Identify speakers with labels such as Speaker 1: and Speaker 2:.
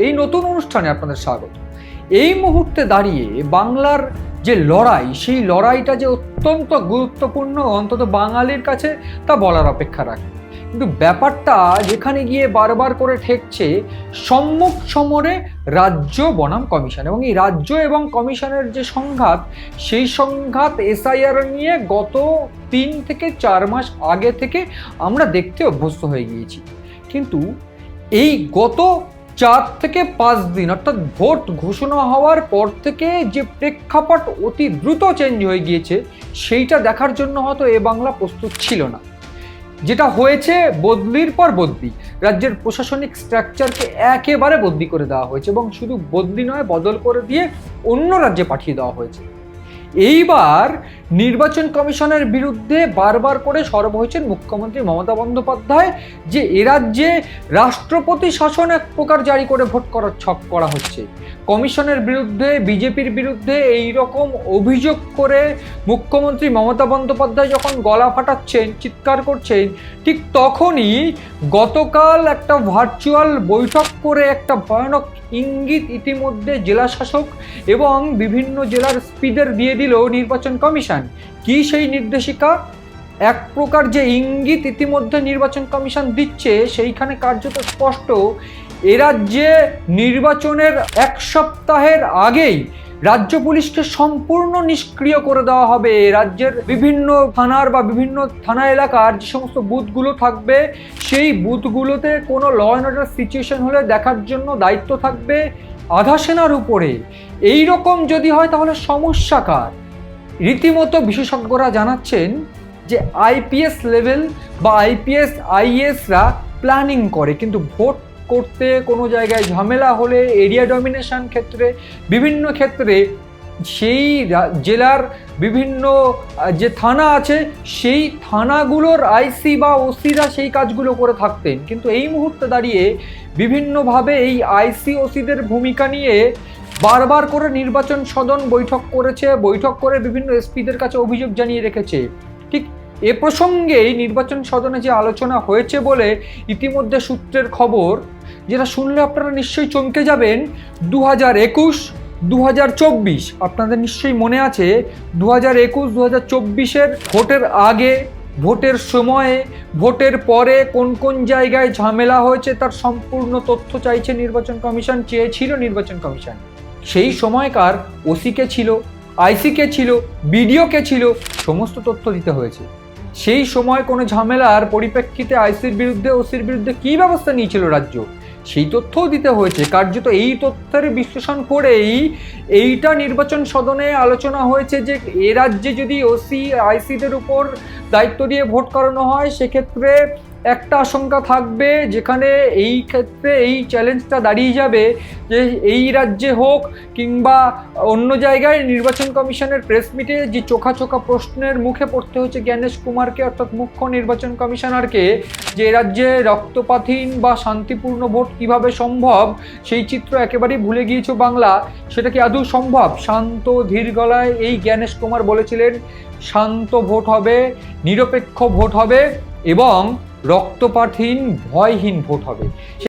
Speaker 1: এই নতুন অনুষ্ঠানে আপনাদের স্বাগত। এই মুহূর্তে দাঁড়িয়ে বাংলার যে লড়াই, সেই লড়াইটা যে অত্যন্ত গুরুত্বপূর্ণ, অন্তত বাঙালির কাছে তা বলার অপেক্ষা রাখে। কিন্তু ব্যাপারটা যেখানে গিয়ে বারবার করে ঠেকছে সম্মুখ সমরে রাজ্য বনাম কমিশন, এবং এই রাজ্য এবং কমিশনের যে সংঘাত, সেই সংঘাত এসআইআর নিয়ে গত 3 থেকে 4 মাস আগে থেকে আমরা দেখতে অভ্যস্ত হয়ে গিয়েছি। কিন্তু এই গত 4 থেকে 5 দিন অর্থাৎ ভোট ঘোষণা হওয়ার পর থেকে যে প্রেক্ষাপট অতি দ্রুত চেঞ্জ হয়ে গিয়েছে, সেইটা দেখার জন্য হয়তো এ বাংলা প্রস্তুত ছিল না। যেটা হয়েছে, বদলির পর বদলি, রাজ্যের প্রশাসনিক স্ট্রাকচারকে একেবারে বদলি করে দেওয়া হয়েছে, এবং শুধু বদলি নয়, বদল করে দিয়ে অন্য রাজ্যে পাঠিয়ে দেওয়া হয়েছে। এইবার নির্বাচন কমিশনের বিরুদ্ধে বারবার করে সরব হয়েছেন মুখ্যমন্ত্রী মমতা বন্দ্যোপাধ্যায় যে এ রাজ্যে রাষ্ট্রপতি শাসন এক প্রকার জারি করে ভোট করার ছক করা হচ্ছে। কমিশনের বিরুদ্ধে, বিজেপির বিরুদ্ধে এই রকম অভিযোগ করে মুখ্যমন্ত্রী মমতা বন্দ্যোপাধ্যায় যখন গলা ফাটাচ্ছেন, চিৎকার করছেন, ঠিক তখনই গতকাল একটা ভার্চুয়াল বৈঠক করে একটা ভয়ানক ইঙ্গিত ইতিমধ্যে জেলা শাসক এবং বিভিন্ন জেলার স্পিডার দিয়ে দিল নির্বাচন কমিশন। কি সেই নির্দেশিকা? এক প্রকার যে ইঙ্গিত ইতিমধ্যে নির্বাচন কমিশন দিচ্ছে, সেইখানে কার্যত স্পষ্ট এ রাজ্যে নির্বাচনের 1 সপ্তাহের আগেই রাজ্য পুলিশকে সম্পূর্ণ নিষ্ক্রিয় করে দেওয়া হবে। রাজ্যের বিভিন্ন থানার বা বিভিন্ন থানা এলাকার যে সমস্ত বুথগুলো থাকবে, সেই বুথগুলোতে কোনো ল অ্যান্ড অর্ডার সিচুয়েশন হলে দেখার জন্য দায়িত্ব থাকবে আধা সেনার উপরে। এই রকম যদি হয় তাহলে সমস্যা কার? রীতিমতো বিশেষজ্ঞরা জানাচ্ছেন যে আইপিএস লেভেল বা আইপিএস আইএসরা প্ল্যানিং করে, কিন্তু ভোট করতে কোনো জায়গায় ঝামেলা হলে, এরিয়া ডমিনেশন ক্ষেত্রে, বিভিন্ন ক্ষেত্রে সেই জেলার বিভিন্ন যে থানা আছে, সেই থানাগুলোর আইসি বা ওসিরা সেই কাজগুলো করে থাকতেন। কিন্তু এই মুহূর্তে দাঁড়িয়ে বিভিন্নভাবে এই আইসি ওসিদের ভূমিকা নিয়ে বারবার করে নির্বাচন সদন বৈঠক করেছে, বৈঠক করে বিভিন্ন এসপিদের কাছে অভিযোগ জানিয়ে রেখেছে। ঠিক এ প্রসঙ্গেই নির্বাচন সদনে যে আলোচনা হয়েছে বলে ইতিমধ্যে সূত্রের খবর, যেটা শুনলে আপনারা নিশ্চয়ই চমকে যাবেন। 2021, 2024 আপনাদের নিশ্চয়ই মনে আছে, 2021, 2024-এর ভোটের আগে, ভোটের সময়ে, ভোটের পরে কোন কোন জায়গায় ঝামেলা হয়েছে তার সম্পূর্ণ তথ্য চাইছে নির্বাচন কমিশন, চেয়েছিল নির্বাচন কমিশন। সেই সময়কার ওসি কে ছিল, আইসি কে ছিল, বিডিও কে ছিল, সমস্ত তথ্য দিতে হয়েছে। সেই সময় কোনো ঝামেলার পরিপ্রেক্ষিতে আইসির বিরুদ্ধে, ওসির বিরুদ্ধে কী ব্যবস্থা নিয়েছিল রাজ্য, সেই তথ্যও দিতে হয়েছে। কার্যত এই তথ্যের বিশ্লেষণ করেই এইটা নির্বাচন সদনে আলোচনা হয়েছে যে এ রাজ্যে যদি ওসি আইসিদের উপর দায়িত্ব দিয়ে ভোট করানো হয়, সেক্ষেত্রে একটা আশঙ্কা থাকবে, যেখানে এই ক্ষেত্রে এই চ্যালেঞ্জটা দাঁড়িয়ে যাবে যে এই রাজ্যে হোক কিংবা অন্য জায়গায় নির্বাচন কমিশনের প্রেস মিটে যে চোখা চোখা প্রশ্নের মুখে পড়তে হচ্ছে জ্ঞানেশ কুমারকে, অর্থাৎ মুখ্য নির্বাচন কমিশনারকে, যে রাজ্যে রক্তপাতহীন বা শান্তিপূর্ণ ভোট কিভাবে সম্ভব, সেই চিত্র একেবারেই ভুলে গিয়েছে বাংলা। সেটা কি আদৌ সম্ভব? শান্ত ধীর গলায় এই জ্ঞানেশ কুমার বলেছিলেন শান্ত ভোট হবে, নিরপেক্ষ ভোট হবে এবং রক্তপাতহীন ভয়হীন ভোট হবে।